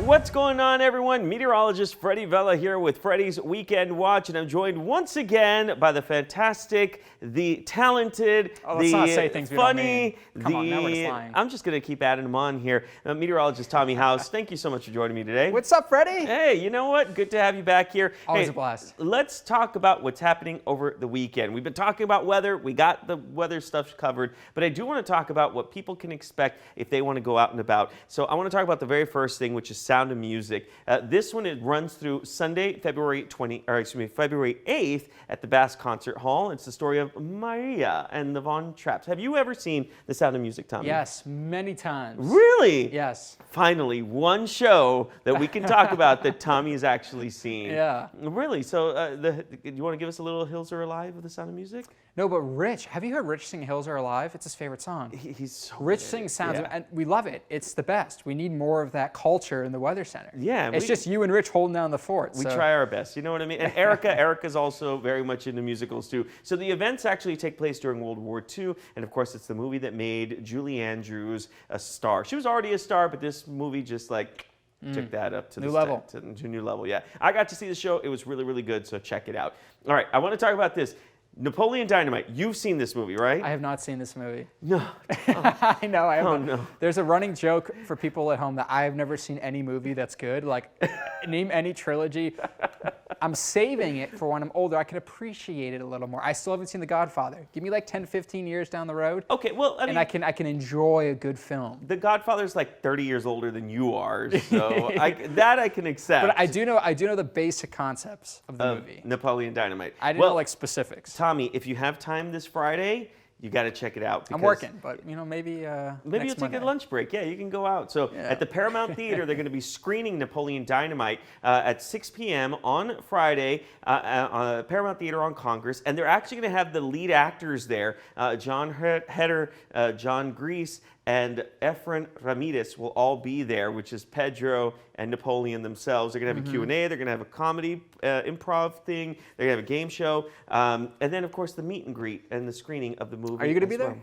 What's going on, everyone? Meteorologist Freddy Vella here with Freddy's Weekend Watch, and I'm joined once again by the fantastic, the talented, let's not say things we don't mean. funny, Come on, now we're just lying. I'm just going to keep adding them on here. Meteorologist Tommy House, thank you so much for joining me today. What's up, Freddy? Hey, you know what? Good to have you back here. Always a blast. Let's talk about what's happening over the weekend. We've been talking about weather. We got the weather stuff covered, but I do want to talk about what people can expect if they want to go out and about. So I want to talk about the very first thing, which is Sound of Music. This one, it runs through Sunday, February 8th at the Bass Concert Hall. It's the story of Maria and the Von Trapps. Have you ever seen The Sound of Music, Tommy? Yes, many times. Really? Yes. Finally, one show that we can talk about that Tommy has actually seen. Yeah. Really? So, you want to give us a little Hills Are Alive of The Sound of Music? No, but Rich, have you heard Rich sing Hills Are Alive? It's his favorite song. He's so Rich good. sings sounds, Yeah. and we love it. It's the best. We need more of that culture in the Weather Center. Yeah. It's just you and Rich holding down the fort. We try our best, you know what I mean? And Erica's also very much into musicals too. So the events actually take place during World War II, and of course it's the movie that made Julie Andrews a star. She was already a star, but this movie just like took that up to New level. To new level, yeah. I got to see the show. It was really, really good, so check it out. All right, I want to talk about this. Napoleon Dynamite. You've seen this movie, right? I have not seen this movie. No. I know. I haven't. Oh, no. There's a running joke for people at home that I have never seen any movie that's good. Like, name any trilogy. I'm saving it for when I'm older. I can appreciate it a little more. I still haven't seen The Godfather. Give me like 10, 15 years down the road. Okay, well, I mean, and I can enjoy a good film. The Godfather's like 30 years older than you are, so that I can accept. But I do know the basic concepts of the movie. Napoleon Dynamite. I didn't know like specifics. Tommy, if you have time this Friday, you got to check it out. I'm working, but maybe maybe you'll take a lunch break. Yeah, you can go out. So Yeah. at the Paramount Theater, they're going to be screening Napoleon Dynamite at 6 p.m. on Friday on Paramount Theater on Congress, and they're actually going to have the lead actors there, John Heder, John Grease, and Efren Ramirez will all be there, which is Pedro and Napoleon themselves. They're going to have a Q&A. They're going to have a comedy improv thing. They're going to have a game show. And then, of course, the meet and greet and the screening of the movie. Are you going to be there?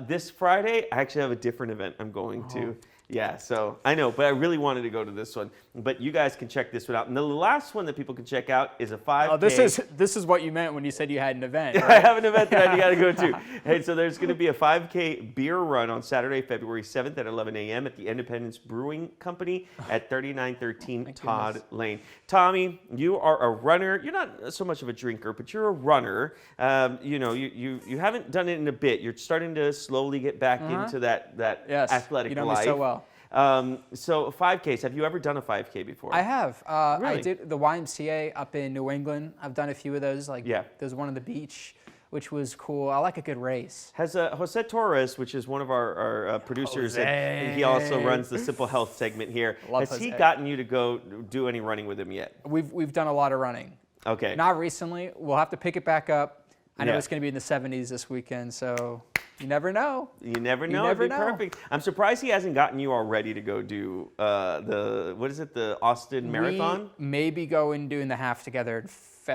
This Friday, I actually have a different event I'm going to. Yeah, so I know, but I really wanted to go to this one. But you guys can check this one out. And the last one that people can check out is a 5K. Oh, this is what you meant when you said you had an event. Right? I have an event that I got to go to. Hey, so there's going to be a 5K beer run on Saturday, February 7th at 11 a.m. at the Independence Brewing Company at 3913 Todd Lane. Tommy, you are a runner. You're not so much of a drinker, but you're a runner. You haven't done it in a bit. You're starting to slowly get back into that Yes, athletic you know life. me so well. So 5Ks, have you ever done a 5K before? I have. Really? I did the YMCA up in New England. I've done a few of those. Yeah. There's one on the beach, which was cool. I like a good race. Has Jose Torres, which is one of our producers, Jose. and he also runs the Simple Health segment here. Love Has he Jose. gotten you to go do any running with him yet? We've done a lot of running. Okay. Not recently. We'll have to pick it back up. I know Yeah. it's going to be in the 70s this weekend, so you never know. You never know. never It'd be know. perfect. I'm surprised he hasn't gotten you all ready to go do the Austin Marathon? We may be going doing the half together.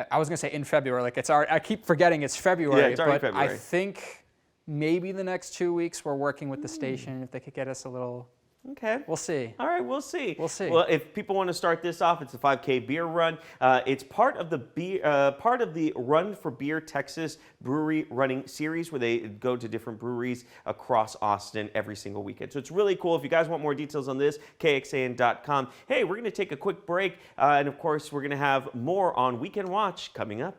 I was going to say in February. Like it's already, I keep forgetting it's February. Yeah, it's already but February. I think maybe the next 2 weeks we're working with the station if they could get us a little. Okay. We'll see. All right, we'll see. We'll see. Well, if people want to start this off, it's a 5K beer run. It's part of the Run for Beer Texas brewery running series, where they go to different breweries across Austin every single weekend. So it's really cool. If you guys want more details on this, KXAN.com. Hey, we're going to take a quick break, and of course, we're going to have more on Weekend Watch coming up.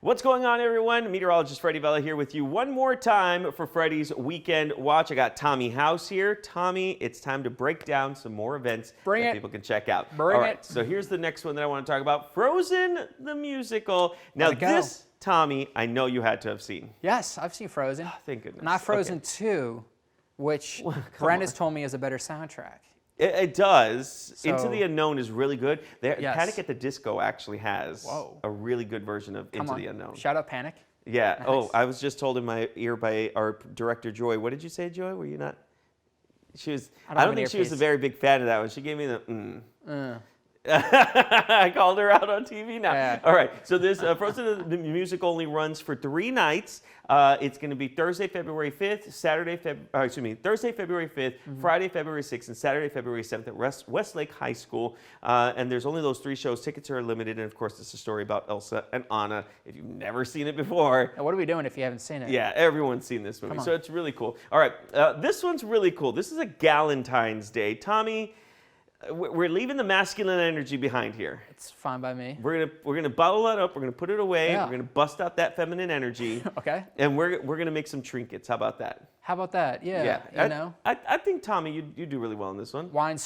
What's going on, everyone? Meteorologist Freddy Vella here with you one more time for Freddy's Weekend Watch. I got Tommy House here. Tommy, it's time to break down some more events that people can check out. Bring All right, it. so here's the next one that I want to talk about. Frozen the Musical. Now this, Tommy, I know you had to have seen. Yes, I've seen Frozen. Oh, thank goodness. Not Frozen 2, which Brent has told me is a better soundtrack. It does. So- Into the Unknown is really good. Yes. Panic at the Disco actually has Whoa. a really good version of Come Into on. the Unknown. Shout out Panic. Yeah. Nice. Oh, I was just told in my ear by our director, Joy. What did you say, Joy? Were you not? She was. I don't think she was a very big fan of that one. She gave me the. I called her out on TV now. Yeah. All right. So this Frozen the music only runs for 3 nights. It's going to be Thursday, February 5th, Thursday, February 5th, Friday, February 6th, and Saturday, February 7th at Westlake High School. And there's only those 3 shows. Tickets are limited. And of course, it's a story about Elsa and Anna. If you've never seen it before. Now, what are we doing if you haven't seen it? Yeah, everyone's seen this movie. So it's really cool. All right. This one's really cool. This is a Galentine's Day. Tommy, we're leaving the masculine energy behind here. It's fine by me. We're gonna bottle that up. We're gonna put it away. Yeah. We're gonna bust out that feminine energy. Okay. And we're gonna make some trinkets. How about that? How about that? Yeah. You know, I think Tommy, you do really well in this one. wine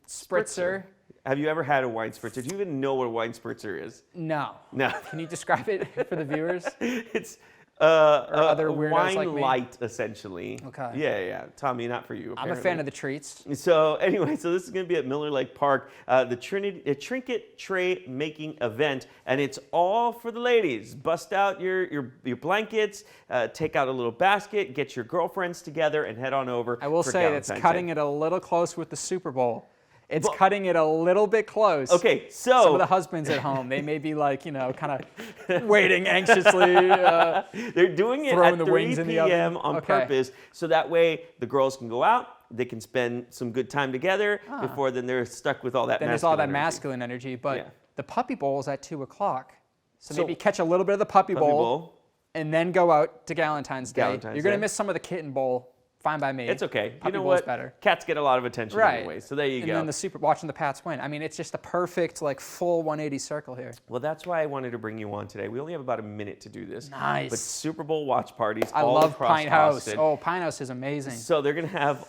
spritzer. Have you ever had a wine spritzer? Do you even know what a wine spritzer is? No. No. Can you describe it for the viewers? It's other a weirdos wine like me? light, essentially. Okay. Yeah. Tommy, not for you. I'm a fan of the treats. So anyway, so this is going to be at Miller Lake Park, the Trinket Tray Making Event, and it's all for the ladies. Bust out your blankets, take out a little basket, get your girlfriends together, and head on over. I will for say it's Galentine's cutting Day. it a little close with the Super Bowl. It's cutting it a little bit close. Okay, so some of the husbands at home, they may be like, kind of waiting anxiously. they're doing it throwing at the 3 wings in the p.m. oven. on Okay. purpose, so that way the girls can go out, they can spend some good time together before then they're stuck with all that. Then there's all that masculine energy, but Yeah. the puppy bowl is at 2:00. So maybe catch a little bit of the puppy Puppy bowl, bowl. and then go out to Galentine's Day. Galentine's You're gonna Day. miss some of the kitten bowl. Fine by me. It's okay. Puppy you know bowl's what? better. Cats get a lot of attention Right. anyway, so there you And go. then watching the Pats win. I mean, it's just a perfect, full 180 circle here. Well, that's why I wanted to bring you on today. We only have about a minute to do this. Nice. But Super Bowl watch parties I all love across Pine House. Austin. Oh, Pine House is amazing. So they're going to have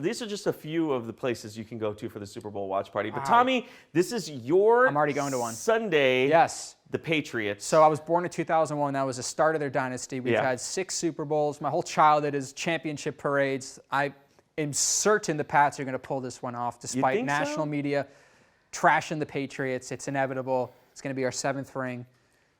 these are just a few of the places you can go to for the Super Bowl watch party. But Wow. Tommy, this is your I'm already going to one. Sunday. Yes. The Patriots. So I was born in 2001. That was the start of their dynasty. We've had 6 Super Bowls. My whole childhood is championship parades. I am certain the Pats are going to pull this one off, despite think so? national media trashing the Patriots. It's inevitable. It's going to be our 7th ring.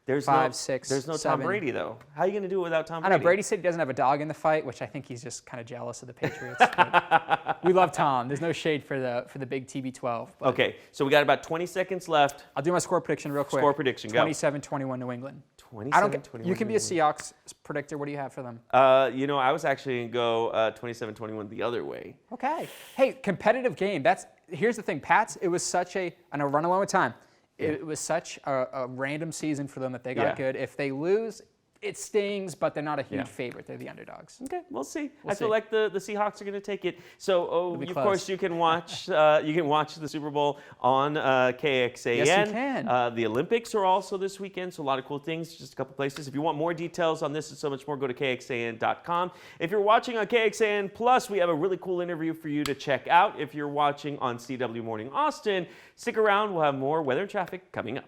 There's 5, no, 6, There's no 7. Tom Brady, though. How are you going to do it without Tom I Brady? know Brady said he doesn't have a dog in the fight, which I think he's just kind of jealous of the Patriots. But we love Tom. There's no shade for the big TB12. But Okay, so we got about 20 seconds left. I'll do my score prediction real quick. Score prediction, go. 27-21 New England. 27-21. You can be a Seahawks predictor. What do you have for them? I was actually going to go 27-21 the other way. Okay. Hey, competitive game. Here's the thing. Pats, it was such a, and I'll run along with time. It was such a random season for them that they got good. If they lose, it stings, but they're not a huge favorite. They're the underdogs. Okay, we'll see. We'll I feel see. like the Seahawks are going to take it. So, be of close. course, you can watch the Super Bowl on KXAN. Yes, you can. The Olympics are also this weekend, so a lot of cool things. Just a couple places. If you want more details on this and so much more, go to KXAN.com. If you're watching on KXAN Plus, we have a really cool interview for you to check out. If you're watching on CW Morning Austin, stick around. We'll have more weather and traffic coming up.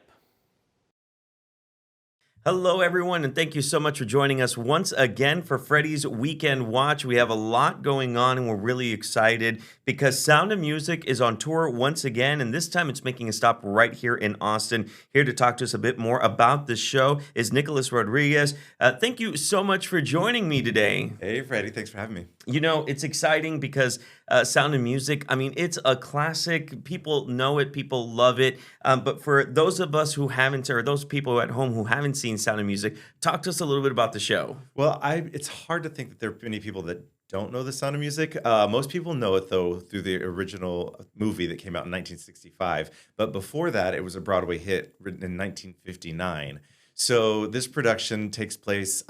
Hello, everyone, and thank you so much for joining us once again for Freddy's Weekend Watch. We have a lot going on, and we're really excited because Sound of Music is on tour once again, and this time it's making a stop right here in Austin. Here to talk to us a bit more about the show is Nicholas Rodriguez. Thank you so much for joining me today. Hey, Freddy. Thanks for having me. You know, it's exciting because Sound of Music, I mean, it's a classic. People know it. People love it. But for those of us who haven't, or those people at home who haven't seen Sound of Music, talk to us a little bit about the show. Well, it's hard to think that there are many people that don't know the Sound of Music. Most people know it, though, through the original movie that came out in 1965. But before that, it was a Broadway hit written in 1959. So this production takes place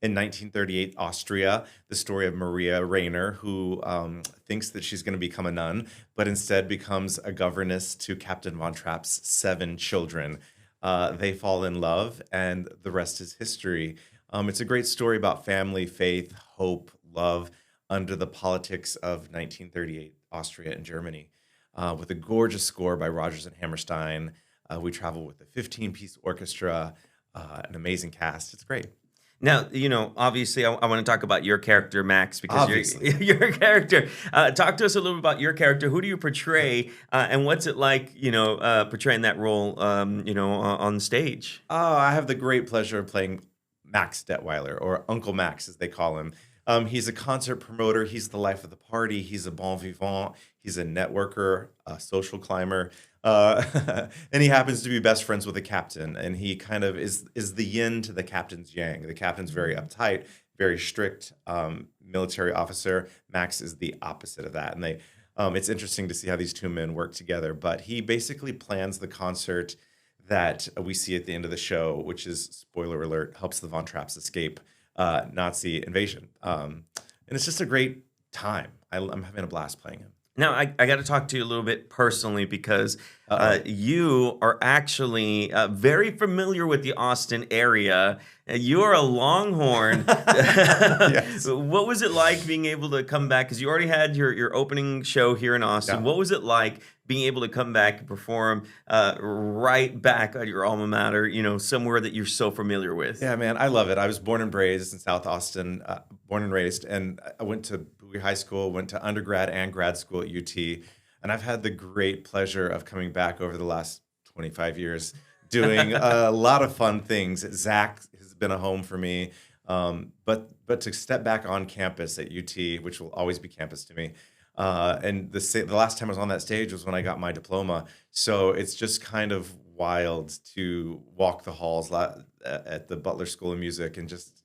in 1938, Austria, the story of Maria Rainer, who thinks that she's going to become a nun, but instead becomes a governess to Captain Von Trapp's 7 children. They fall in love, and the rest is history. It's a great story about family, faith, hope, love, under the politics of 1938 Austria and Germany. With a gorgeous score by Rodgers and Hammerstein. We travel with a 15-piece orchestra, an amazing cast. It's great. Now, you know, obviously, I want to talk about your character, Max, because Obviously. your character. Talk to us a little bit about your character. Who do you portray, and what's it like, portraying that role, on stage? I have the great pleasure of playing Max Detweiler, or Uncle Max, as they call him. He's a concert promoter. He's the life of the party. He's a bon vivant. He's a networker, a social climber. And he happens to be best friends with the captain, and he kind of is the yin to the captain's yang. The captain's very uptight, very strict military officer. Max is the opposite of that, and they. It's interesting to see how these two men work together. But he basically plans the concert that we see at the end of the show, which is, spoiler alert, helps the Von Trapps escape Nazi invasion. And it's just a great time. I'm having a blast playing him. Now, I got to talk to you a little bit personally because you are actually very familiar with the Austin area. You are a Longhorn. Yes. What was it like being able to come back? Because you already had your opening show here in Austin. Yeah. What was it like being able to come back and perform right back at your alma mater, somewhere that you're so familiar with? Yeah, man, I love it. I was born and raised in South Austin, born and raised, and I went to Bowie High School, went to undergrad and grad school at UT, and I've had the great pleasure of coming back over the last 25 years, doing a lot of fun things. Zach has been a home for me, but to step back on campus at UT, which will always be campus to me, and the last time I was on that stage was when I got my diploma. So it's just kind of wild to walk the halls at the Butler School of Music, and just,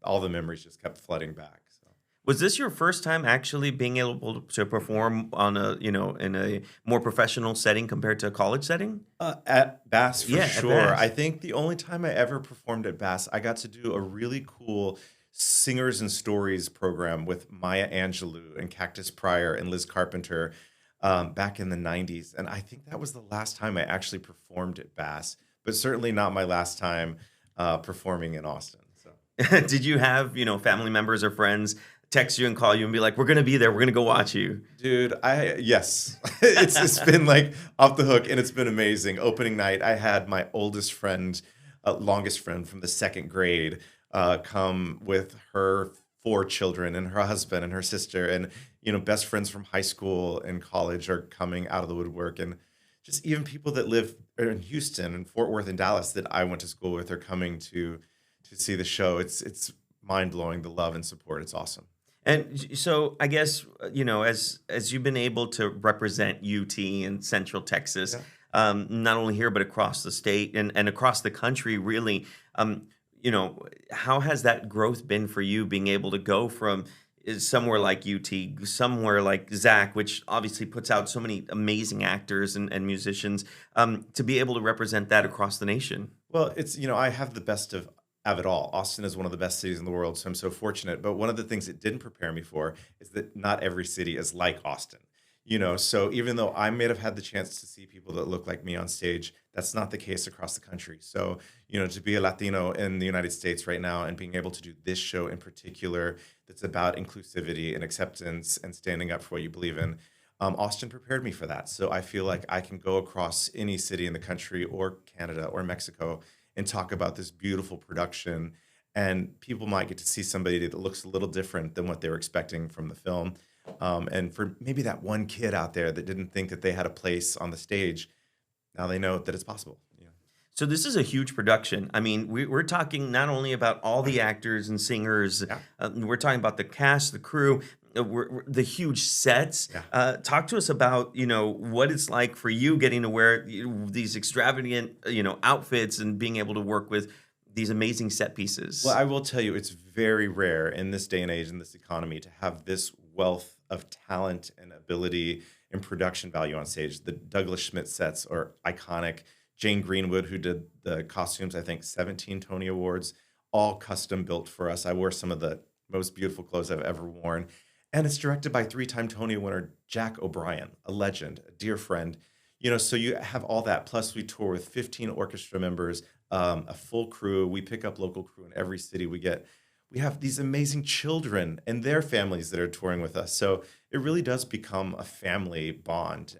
all the memories just kept flooding back. So. Was this your first time actually being able to perform on in a more professional setting compared to a college setting? At Bass, for Yeah, at sure. Bass. I think the only time I ever performed at Bass, I got to do a really cool Singers and Stories program with Maya Angelou and Cactus Pryor and Liz Carpenter back in the 90s. And I think that was the last time I actually performed at Bass, but certainly not my last time performing in Austin. So. Did you have, family members or friends text you and call you and be like, we're going to be there, we're going to go watch you? Dude, yes. It's been like off the hook, and it's been amazing. Opening night, I had my oldest friend, longest friend from the second grade, come with her 4 children and her husband and her sister, and best friends from high school and college are coming out of the woodwork, and just even people that live in Houston and Fort Worth and Dallas that I went to school with are coming to see the show. It's mind blowing, the love and support. It's awesome. And so I guess, as you've been able to represent UT in Central Texas, not only here, but across the state and across the country, really, how has that growth been for you, being able to go from somewhere like UT, somewhere like Zach, which obviously puts out so many amazing actors and musicians, to be able to represent that across the nation? Well, it's, I have the best of it all. Austin is one of the best cities in the world, so I'm so fortunate. But one of the things it didn't prepare me for is that not every city is like Austin. So even though I may have had the chance to see people that look like me on stage, that's not the case across the country. So, to be a Latino in the United States right now and being able to do this show in particular that's about inclusivity and acceptance and standing up for what you believe in, Austin prepared me for that. So I feel like I can go across any city in the country or Canada or Mexico and talk about this beautiful production, and people might get to see somebody that looks a little different than what they were expecting from the film. And for maybe that one kid out there that didn't think that they had a place on the stage, now they know that it's possible. So this is a huge production. I mean, we're talking not only about all the actors and singers, we're talking about the cast, the crew, the huge sets. Yeah. Talk to us about, what it's like for you getting to wear these extravagant, outfits and being able to work with these amazing set pieces. Well, I will tell you, it's very rare in this day and age, in this economy, to have this wealth of talent and ability and production value on stage. The Douglas Schmidt sets are iconic. Jane Greenwood, who did the costumes, I think 17 Tony Awards, all custom built for us. I wore some of the most beautiful clothes I've ever worn. And it's directed by 3-time Tony winner Jack O'Brien, a legend, a dear friend. So you have all that. Plus, we tour with 15 orchestra members, a full crew. We pick up local crew in every city we get. We have these amazing children and their families that are touring with us. So it really does become a family bond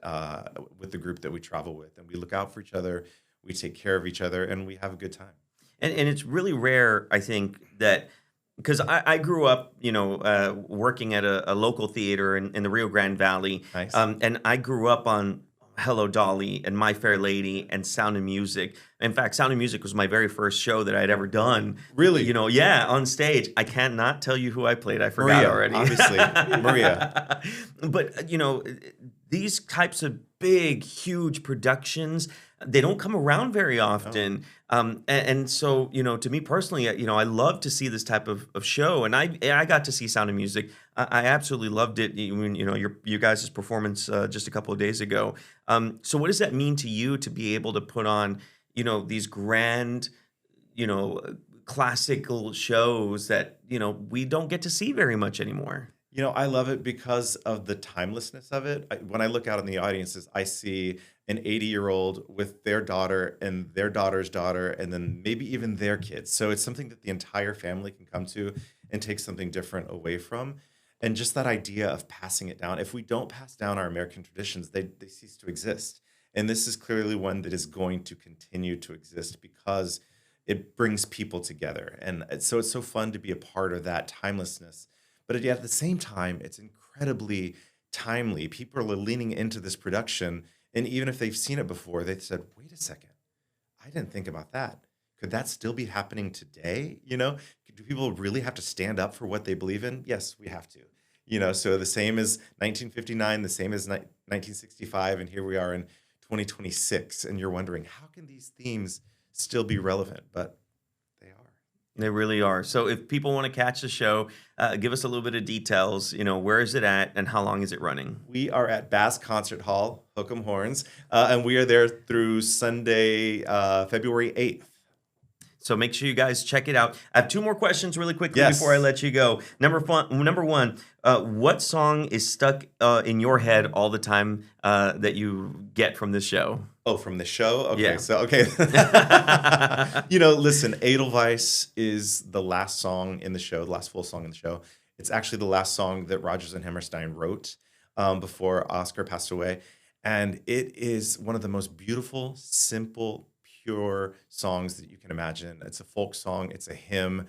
with the group that we travel with. And we look out for each other, we take care of each other, and we have a good time. And it's really rare, I think, that because I grew up, working at a local theater in the Rio Grande Valley. Nice. And I grew up on Hello, Dolly and My Fair Lady and Sound of Music. In fact, Sound of Music was my very first show that I'd ever done. Really? On stage. I cannot tell you who I played. I forgot Maria, already. obviously. Maria. But, these types of big, huge productions. They don't come around very often. And so, to me personally, I love to see this type of show. And I got to see Sound of Music. I absolutely loved it. When, you guys' performance just a couple of days ago. So what does that mean to you to be able to put on, these grand, classical shows that, we don't get to see very much anymore? I love it because of the timelessness of it. When I look out in the audiences, I see an 80-year-old with their daughter and their daughter's daughter, and then maybe even their kids. So it's something that the entire family can come to and take something different away from. And just that idea of passing it down. If we don't pass down our American traditions, they cease to exist. And this is clearly one that is going to continue to exist because it brings people together. And so it's so fun to be a part of that timelessness. But yet at the same time, it's incredibly timely. People are leaning into this production. And even if they've seen it before, they said, wait a second, I didn't think about that. Could that still be happening today? Do people really have to stand up for what they believe in? Yes, we have to. So the same as 1959, the same as 1965, and here we are in 2026. And you're wondering, how can these themes still be relevant? But they are. They really are. So if people want to catch the show, give us a little bit of details. Where is it at and how long is it running? We are at Bass Concert Hall, Hook 'em Horns, and we are there through Sunday, February 8th. So make sure you guys check it out. I have two more questions really quickly Yes. before I let you go. Number one, what song is stuck in your head all the time that you get from this show? Oh, from the show? Okay, Yeah. so, okay. Listen, Edelweiss is the last song in the show, the last full song in the show. It's actually the last song that Rodgers and Hammerstein wrote before Oscar passed away. And it is one of the most beautiful, simple, pure songs that you can imagine. It's a folk song, it's a hymn,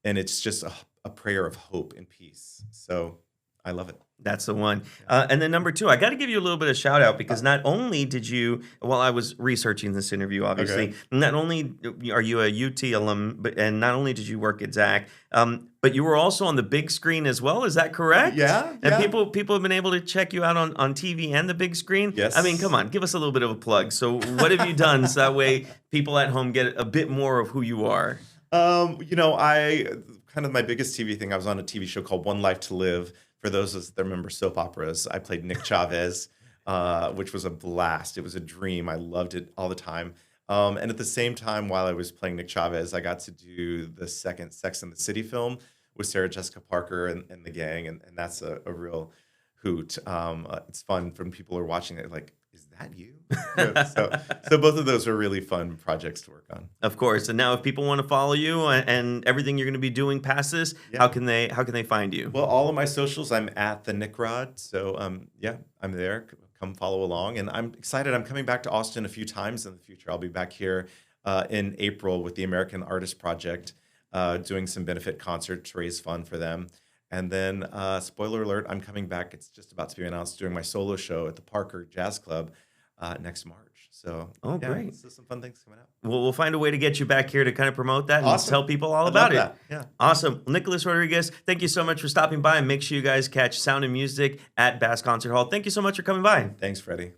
and it's just a prayer of hope and peace. So I love it. That's the one. And then number two, I got to give you a little bit of shout out because not only did you, while I was researching this interview, obviously, not only are you a UT alum, and not only did you work at Zach, but you were also on the big screen as well. Is that correct? Yeah. And people have been able to check you out on TV and the big screen. Yes. I mean, come on, give us a little bit of a plug. So what have you done so that way people at home get a bit more of who you are? I kind of my biggest TV thing, I was on a TV show called One Life to Live. For those of us that remember soap operas, I played Nick Chavez, which was a blast. It was a dream. I loved it all the time. And at the same time, while I was playing Nick Chavez, I got to do the second Sex and the City film with Sarah Jessica Parker and the gang. And that's a real hoot. It's fun when people are watching it like, is that you? So both of those are really fun projects to work on. Of course. And now if people want to follow you and everything you're going to be doing past this, how can they find you? Well, all of my socials, I'm at the Nick Rod. So I'm there. Come follow along. And I'm excited. I'm coming back to Austin a few times in the future. I'll be back here in April with the American Artist Project, doing some benefit concerts to raise fund for them. And then, spoiler alert, I'm coming back. It's just about to be announced, doing my solo show at the Parker Jazz Club next March. So, great. So some fun things coming up. Well, we'll find a way to get you back here to kind of promote that and Awesome. tell people all I about love it. that. Yeah. Awesome. Well, Nicholas Rodriguez, thank you so much for stopping by. And make sure you guys catch Sound and Music at Bass Concert Hall. Thank you so much for coming by. Thanks, Freddie.